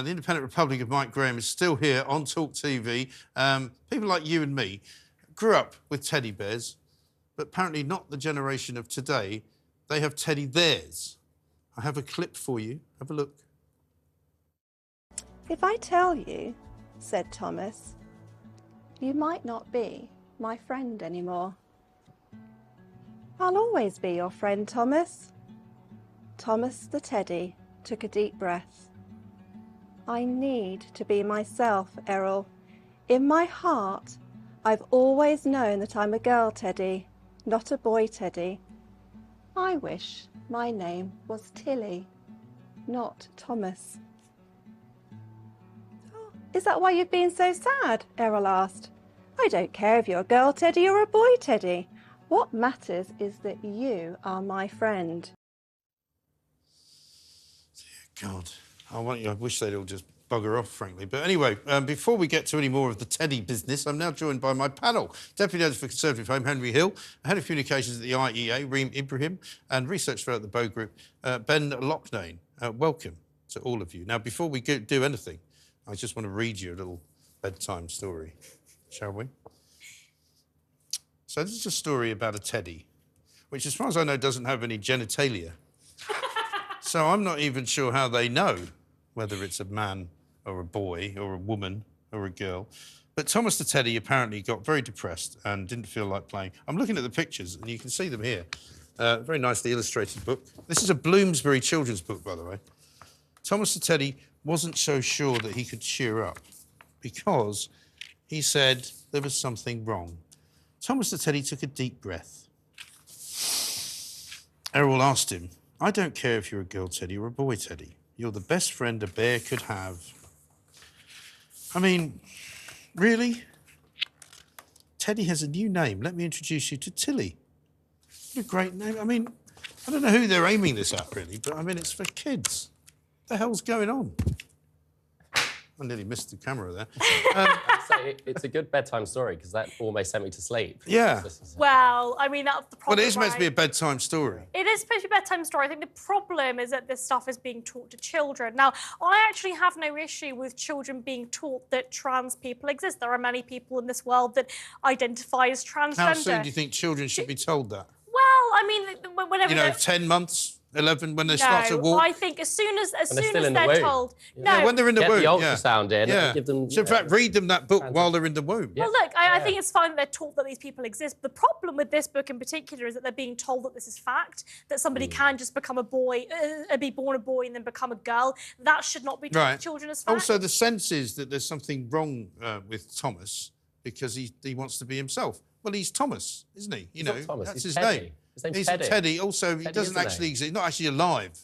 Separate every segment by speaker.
Speaker 1: The Independent Republic of Mike Graham is still here on TalkTV. People like you and me grew up with teddy bears, but apparently not the generation of today. They have teddy theirs. I have a clip for you. Have a look.
Speaker 2: If I tell you, said Thomas, you might not be my friend anymore. I'll always be your friend, Thomas. Thomas the teddy took a deep breath. I need to be myself, Errol. In my heart, I've always known that I'm a girl teddy, not a boy teddy. I wish my name was Tilly, not Thomas. Oh, is that why you've been so sad? Errol asked. I don't care if you're a girl teddy or a boy teddy. What matters is that you are my friend.
Speaker 1: Dear God, I wish they'd all just bugger off, frankly. But anyway, before we get to any more of the teddy business, I'm now joined by my panel. Deputy Editor for Conservative Home, Henry Hill, Head of Communications at the IEA, Reem Ibrahim, and Research Fellow at the Bow Group, Ben Loughnane. Welcome to all of you. Now, before we do anything, I just want to read you a little bedtime story, shall we? So this is a story about a teddy, which, as far as I know, doesn't have any genitalia. So I'm not even sure how they know whether it's a man or a boy or a woman or a girl. But Thomas the teddy apparently got very depressed and didn't feel like playing. I'm looking at the pictures, and you can see them here. Very nicely illustrated book. This is a Bloomsbury children's book, by the way. Thomas the teddy wasn't so sure that he could cheer up because he said there was something wrong. Thomas the teddy took a deep breath. Errol asked him, I don't care if you're a girl teddy or a boy teddy. You're the best friend a bear could have. I mean, really? Teddy has a new name. Let me introduce you to Tilly. What a great name. I mean, I don't know who they're aiming this at, really, but I mean, it's for kids. What the hell's going on? I nearly missed the camera there.
Speaker 3: So it's a good bedtime story because that almost sent me to sleep.
Speaker 1: Yeah.
Speaker 4: Well, I mean, that's the problem.
Speaker 1: Well, it is meant to be a bedtime story.
Speaker 4: It is supposed to be a bedtime story. I think the problem is that this stuff is being taught to children. Now, I actually have no issue with children being taught that trans people exist. There are many people in this world that identify as transgender.
Speaker 1: How soon do you think children should be told that?
Speaker 4: Well, I mean, whenever...
Speaker 1: You know, 10 months? 11 when they start to walk?
Speaker 4: No, I think as soon as
Speaker 3: they're
Speaker 4: told...
Speaker 3: Yeah.
Speaker 1: No, when they're in the womb.
Speaker 3: Get the ultrasound in and give them...
Speaker 1: So, in fact, read them that book while they're in the womb.
Speaker 4: Well, look, I think it's fine that they're taught that these people exist. The problem with this book in particular is that they're being told that this is fact, that somebody can just become a boy, be born a boy and then become a girl. That should not be taught to children as fact.
Speaker 1: Also, the sense is that there's something wrong with Thomas because he wants to be himself. Well, he's Thomas, isn't he? You know, that's his name.
Speaker 3: His name's
Speaker 1: He's
Speaker 3: Teddy.
Speaker 1: Teddy. Also, he doesn't actually exist. He's not actually alive.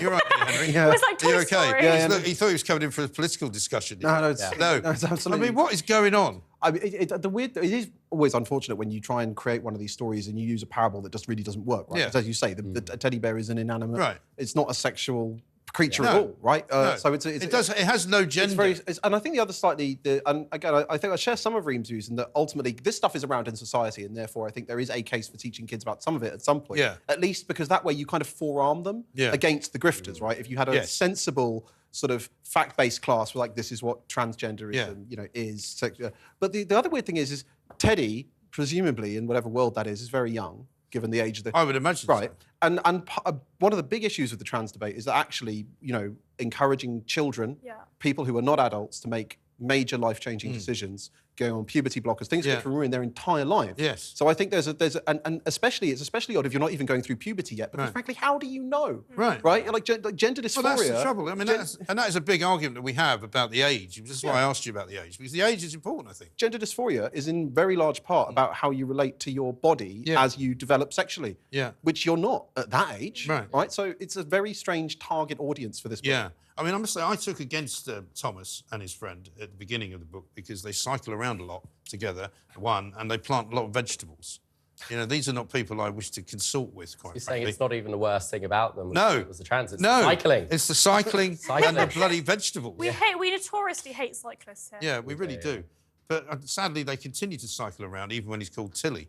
Speaker 1: You're right, Henry.
Speaker 4: It was like Toy
Speaker 1: Are you okay?
Speaker 4: Story.
Speaker 1: Yeah, look, he thought he was coming in for a political discussion.
Speaker 5: No,
Speaker 1: it's
Speaker 5: absolutely.
Speaker 1: I mean, what is going on?
Speaker 5: I mean, it is always unfortunate when you try and create one of these stories and you use a parable that just really doesn't work, right?
Speaker 1: Yeah.
Speaker 5: Because as you say, the teddy bear is an inanimate.
Speaker 1: Right.
Speaker 5: It's not a sexual creature at all, right?
Speaker 1: No.
Speaker 5: So it
Speaker 1: has no gender.
Speaker 5: And I think the other slightly, and again, I think I share some of Reem's views in that ultimately this stuff is around in society, and therefore I think there is a case for teaching kids about some of it at some point.
Speaker 1: Yeah.
Speaker 5: At least because that way you kind of forearm them against the grifters, right? If you had a sensible sort of fact-based class where like this is what transgenderism, you know, is. But the other weird thing is Teddy, presumably in whatever world that is very young, given the age of the...
Speaker 1: I would imagine
Speaker 5: right.
Speaker 1: so.
Speaker 5: And one of the big issues with the trans debate is that actually, you know, encouraging children, people who are not adults, to make major life-changing decisions, going on puberty blockers, things that can ruin their entire life.
Speaker 1: Yes.
Speaker 5: So I think and especially, it's especially odd if you're not even going through puberty yet, because frankly, how do you know?
Speaker 1: Right.
Speaker 5: Right? Like gender dysphoria...
Speaker 1: Well, that's the trouble. I mean, that is a big argument that we have about the age. This is why I asked you about the age, because the age is important, I think.
Speaker 5: Gender dysphoria is in very large part about how you relate to your body as you develop sexually, which you're not at that age, right? So it's a very strange target audience for this book.
Speaker 1: Yeah. I mean, I must say, I took against Thomas and his friend at the beginning of the book because they cycle around a lot together, and they plant a lot of vegetables. You know, these are not people I wish to consort with, quite frankly.
Speaker 3: You're saying it's not even the worst thing about them.
Speaker 1: No.
Speaker 3: It was the trans. It's
Speaker 1: the
Speaker 3: cycling.
Speaker 1: It's the cycling and the bloody vegetables.
Speaker 4: We notoriously hate cyclists here.
Speaker 1: Yeah, we really do. But sadly, they continue to cycle around, even when he's called Tilly.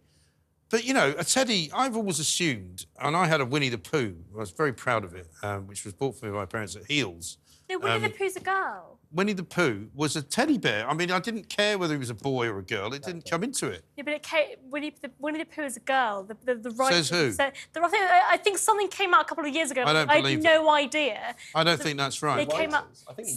Speaker 1: But, you know, a teddy, I've always assumed, and I had a Winnie the Pooh, I was very proud of it, which was bought for me by my parents at Heels.
Speaker 4: No, Winnie the Pooh's a girl.
Speaker 1: Winnie the Pooh was a teddy bear. I mean, I didn't care whether he was a boy or a girl. It didn't come into it.
Speaker 4: Yeah, but it came, Winnie the Pooh is a girl. The writers
Speaker 1: Says who?
Speaker 4: I think something came out a couple of years ago.
Speaker 1: I don't
Speaker 4: I
Speaker 1: believe
Speaker 4: had no idea.
Speaker 1: I don't think that's right.
Speaker 4: They came out.
Speaker 5: I think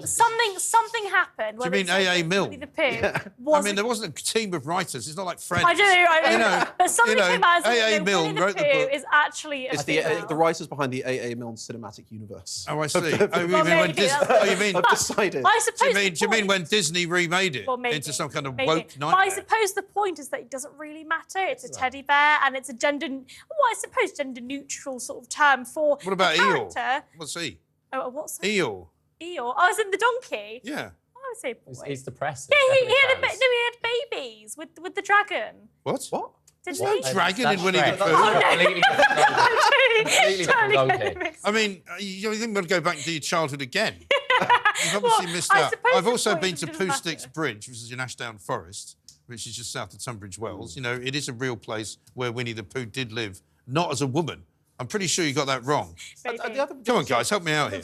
Speaker 4: Something happened.
Speaker 1: Do you mean A.A. Milne?
Speaker 4: Winnie the Pooh.
Speaker 1: I mean, there wasn't a team of writers. It's not like Friends.
Speaker 4: I do.
Speaker 1: You know,
Speaker 4: but something came out and
Speaker 1: A.A.
Speaker 4: said
Speaker 1: Milne
Speaker 4: Winnie
Speaker 1: wrote
Speaker 4: the
Speaker 1: the
Speaker 4: Pooh
Speaker 1: book.
Speaker 4: is actually a
Speaker 5: It's the writers behind the A.A. Milne cinematic universe.
Speaker 1: Oh, I see. Oh, you
Speaker 4: Well,
Speaker 1: mean when
Speaker 4: maybe,
Speaker 1: Disney?
Speaker 4: that's-
Speaker 1: Oh, you mean?
Speaker 5: I've decided.
Speaker 4: I suppose.
Speaker 1: Do you mean when Disney remade it
Speaker 4: Maybe,
Speaker 1: into some kind of
Speaker 4: maybe.
Speaker 1: woke
Speaker 4: But
Speaker 1: nightmare?
Speaker 4: I suppose the point is that it doesn't really matter. It's a teddy bear and it's a gender, I suppose gender neutral sort of term for
Speaker 1: What about
Speaker 4: the
Speaker 1: Eeyore?
Speaker 4: character.
Speaker 1: What's he?
Speaker 4: Oh, what's that?
Speaker 1: Eeyore.
Speaker 4: Eeyore? Oh, as in the donkey?
Speaker 1: Yeah.
Speaker 4: I would say boy.
Speaker 3: He's depressed.
Speaker 4: Yeah, he had babies with the dragon.
Speaker 1: What?
Speaker 5: What?
Speaker 4: Didn't
Speaker 1: There's no
Speaker 4: he?
Speaker 1: dragon in
Speaker 3: That's
Speaker 1: Winnie the
Speaker 3: Shrek.
Speaker 1: Pooh.
Speaker 3: That's completely different
Speaker 4: Totally
Speaker 3: donkey.
Speaker 4: mixed.
Speaker 1: I mean, you think we'll go back to your childhood again? You've obviously
Speaker 4: Well,
Speaker 1: missed
Speaker 4: I
Speaker 1: out.
Speaker 4: suppose
Speaker 1: I've
Speaker 4: the
Speaker 1: also
Speaker 4: point
Speaker 1: been
Speaker 4: is
Speaker 1: to
Speaker 4: it doesn't
Speaker 1: Pooh Sticks
Speaker 4: matter.
Speaker 1: Bridge, which is in Ashdown Forest, which is just south of Tunbridge Wells. You know, it is a real place where Winnie the Pooh did live, not as a woman. I'm pretty sure you got that wrong.
Speaker 4: Maybe.
Speaker 1: Come on, guys, help me out here.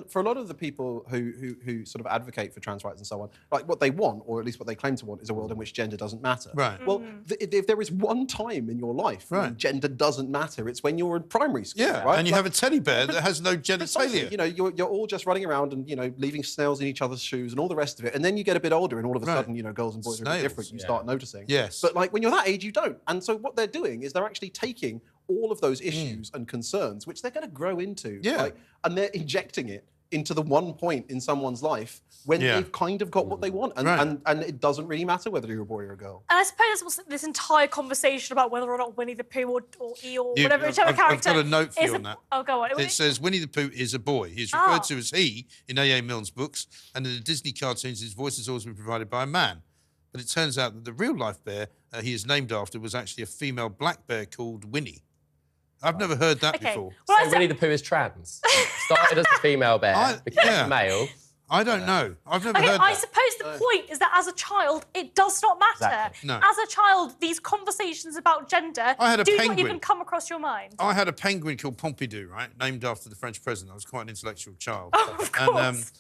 Speaker 5: For a lot of the people who sort of advocate for trans rights and so on, like what they want, or at least what they claim to want, is a world in which gender doesn't matter.
Speaker 1: Right.
Speaker 5: Well, if there is one time in your life when gender doesn't matter, it's when you're in primary school.
Speaker 1: Yeah,
Speaker 5: right?
Speaker 1: and you have a teddy bear that has no
Speaker 5: Precisely.
Speaker 1: genitalia.
Speaker 5: You know, you're all just running around and, you know, leaving snails in each other's shoes and all the rest of it. And then you get a bit older and all of a sudden, you know, girls and boys are a bit
Speaker 1: Snails.
Speaker 5: different. You start noticing.
Speaker 1: Yes.
Speaker 5: But like when you're that age, you don't. And so what they're doing is they're actually taking all of those issues and concerns, which they're going to grow into, and they're injecting it into the one point in someone's life when they've kind of got what they want. And it doesn't really matter whether you're a boy or a girl.
Speaker 4: And I suppose that's what's this entire conversation about whether or not Winnie the Pooh or Eeyore, whichever
Speaker 1: I've
Speaker 4: character.
Speaker 1: got a note for
Speaker 4: is
Speaker 1: you on that.
Speaker 4: Oh, go on.
Speaker 1: It says Winnie the Pooh is a boy. He's referred to as he in A.A. Milne's books, and in the Disney cartoons, his voice has always been provided by a man. But it turns out that the real life bear he is named after was actually a female black bear called Winnie. I've never heard that before.
Speaker 4: Well,
Speaker 3: So Winnie the Pooh is trans. Started as a female bear, became male.
Speaker 1: I don't know. I've never
Speaker 4: Okay,
Speaker 1: heard
Speaker 4: I
Speaker 1: that.
Speaker 4: suppose the point is that as a child, it does not matter.
Speaker 3: Exactly.
Speaker 1: No.
Speaker 4: As a child, these conversations about gender
Speaker 1: I had a
Speaker 4: do not
Speaker 1: penguin.
Speaker 4: even come across your mind.
Speaker 1: I had a penguin called Pompidou, right, named after the French president. I was quite an intellectual child.
Speaker 4: Oh, of course.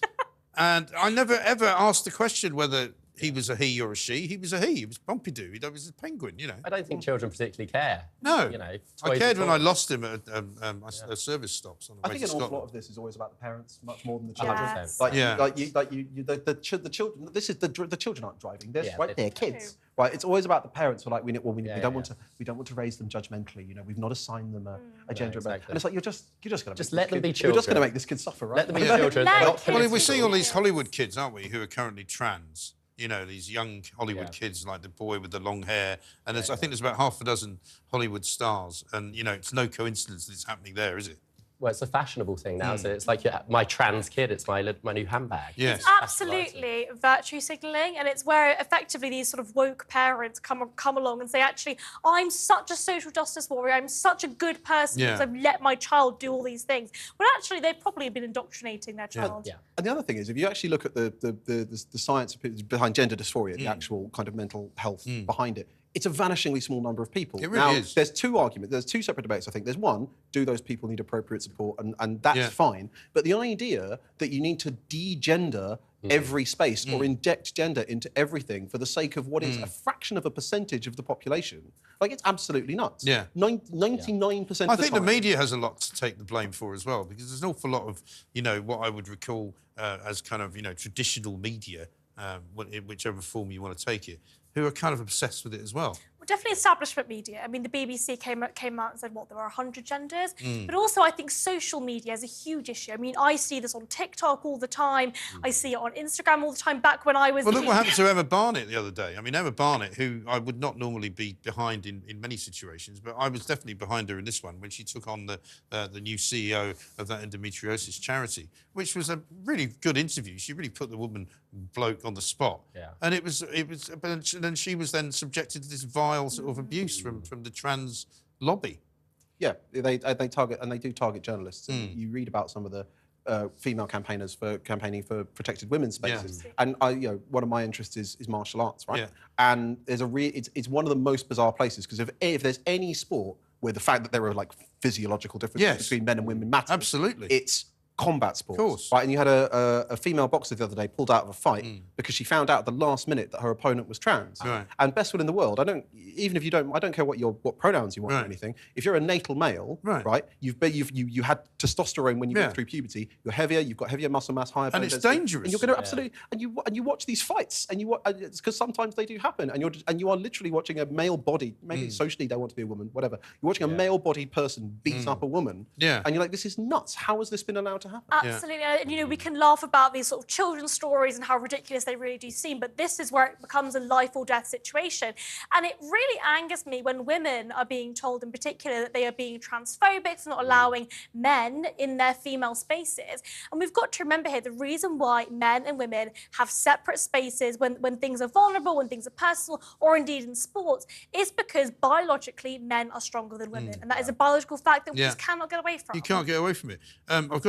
Speaker 1: And I never ever asked the question whether he was a he or a she. He was a he. It was Pompidou. He was a penguin, you know.
Speaker 3: I don't think children particularly care.
Speaker 1: No.
Speaker 3: You know,
Speaker 1: I cared when I lost him at a service stops on the
Speaker 5: I
Speaker 1: way
Speaker 5: think
Speaker 1: to
Speaker 5: an awful
Speaker 1: Scotland.
Speaker 5: lot of this is always about the parents, much more than the children.
Speaker 4: Yes.
Speaker 5: The children. This is the children aren't driving. They're
Speaker 3: Yeah,
Speaker 5: right there, kids. Right. It's always about the parents who are like, we don't want to raise them judgmentally. You know, we've not assigned them a gender.
Speaker 3: exactly.
Speaker 5: And it's like you're just going to
Speaker 3: Just let them be
Speaker 5: You're just going to
Speaker 3: children.
Speaker 5: make this kid suffer, right?
Speaker 3: Let them be children.
Speaker 4: Let
Speaker 3: They're not
Speaker 4: them-
Speaker 1: Well, we're seeing all
Speaker 3: political.
Speaker 1: these Hollywood kids, aren't we, who are currently trans. You know, these young Hollywood kids, like the boy with the long hair. And I think there's about half a dozen Hollywood stars. And, you know, it's no coincidence that it's happening there, is it?
Speaker 3: Well, it's a fashionable thing now. So it's like my trans kid. It's my new handbag.
Speaker 1: Yes.
Speaker 4: Absolutely virtue signalling, and it's where effectively these sort of woke parents come along and say, actually, I'm such a social justice warrior, I'm such a good person because I've let my child do all these things. But actually, they've probably been indoctrinating their child.
Speaker 3: Yeah.
Speaker 5: And the other thing is, if you actually look at the science behind gender dysphoria, the actual kind of mental health behind it, it's a vanishingly small number of people.
Speaker 1: It really is.
Speaker 5: There's two arguments. There's two separate debates, I think. There's one, do those people need appropriate support? And that's fine. But the idea that you need to de-gender every space or inject gender into everything for the sake of what is a fraction of a percentage of the population, like, it's absolutely nuts.
Speaker 1: Yeah.
Speaker 5: 99% of the time.
Speaker 1: I think the media has a lot to take the blame for as well, because there's an awful lot of, you know, what I would recall as kind of, you know, traditional media, in whichever form you want to take it, who are kind of obsessed with it as well.
Speaker 4: Well, definitely establishment media. I mean, the BBC came out and said, what, there are 100 genders? But also, I think social media is a huge issue. I mean, I see this on TikTok all the time. I see it on Instagram all the time. Back when I was...
Speaker 1: Well, look what happened to Emma Barnett the other day. I mean, Emma Barnett, who I would not normally be behind in many situations, but I was definitely behind her in this one when she took on the new CEO of that endometriosis charity, which was a really good interview. She really put the bloke on the spot.
Speaker 3: Yeah.
Speaker 1: And but then she was then subjected to this vile sort of abuse from the trans lobby.
Speaker 5: Yeah, they target, and they do target journalists. And you read about some of the female campaigners for campaigning for protected women's spaces. And one of my interests is martial arts, right?
Speaker 1: Yeah.
Speaker 5: And there's it's one of the most bizarre places, because if there's any sport where the fact that there are like physiological differences between men and women matters,
Speaker 1: Absolutely.
Speaker 5: it's combat sports.
Speaker 1: Of course.
Speaker 5: Right? And you had a female boxer the other day pulled out of a fight because she found out at the last minute that her opponent was trans.
Speaker 1: Right.
Speaker 5: And best will in the world, I don't care what pronouns you want or anything. If you're a natal male, right, you had testosterone when you went through puberty. You're heavier, you've got heavier muscle mass, higher bone
Speaker 1: and it's
Speaker 5: density,
Speaker 1: dangerous.
Speaker 5: and you're going to absolutely and you watch these fights and because sometimes they do happen, and you are literally watching a male body. Maybe socially they want to be a woman, whatever. You're watching a male-bodied person beat up a woman. Yeah. And you're like, this is nuts. How has this been allowed to happen?
Speaker 4: Absolutely. And, you know, we can laugh about these sort of children's stories and how ridiculous they really do seem, but this is where it becomes a life or death situation. And it really angers me when women are being told in particular that they are being transphobic, for not allowing men in their female spaces. And we've got to remember here, the reason why men and women have separate spaces when things are vulnerable, when things are personal, or indeed in sports, is because biologically men are stronger than women. And that is a biological fact that we just cannot get away from.
Speaker 1: You can't get away from it. I've got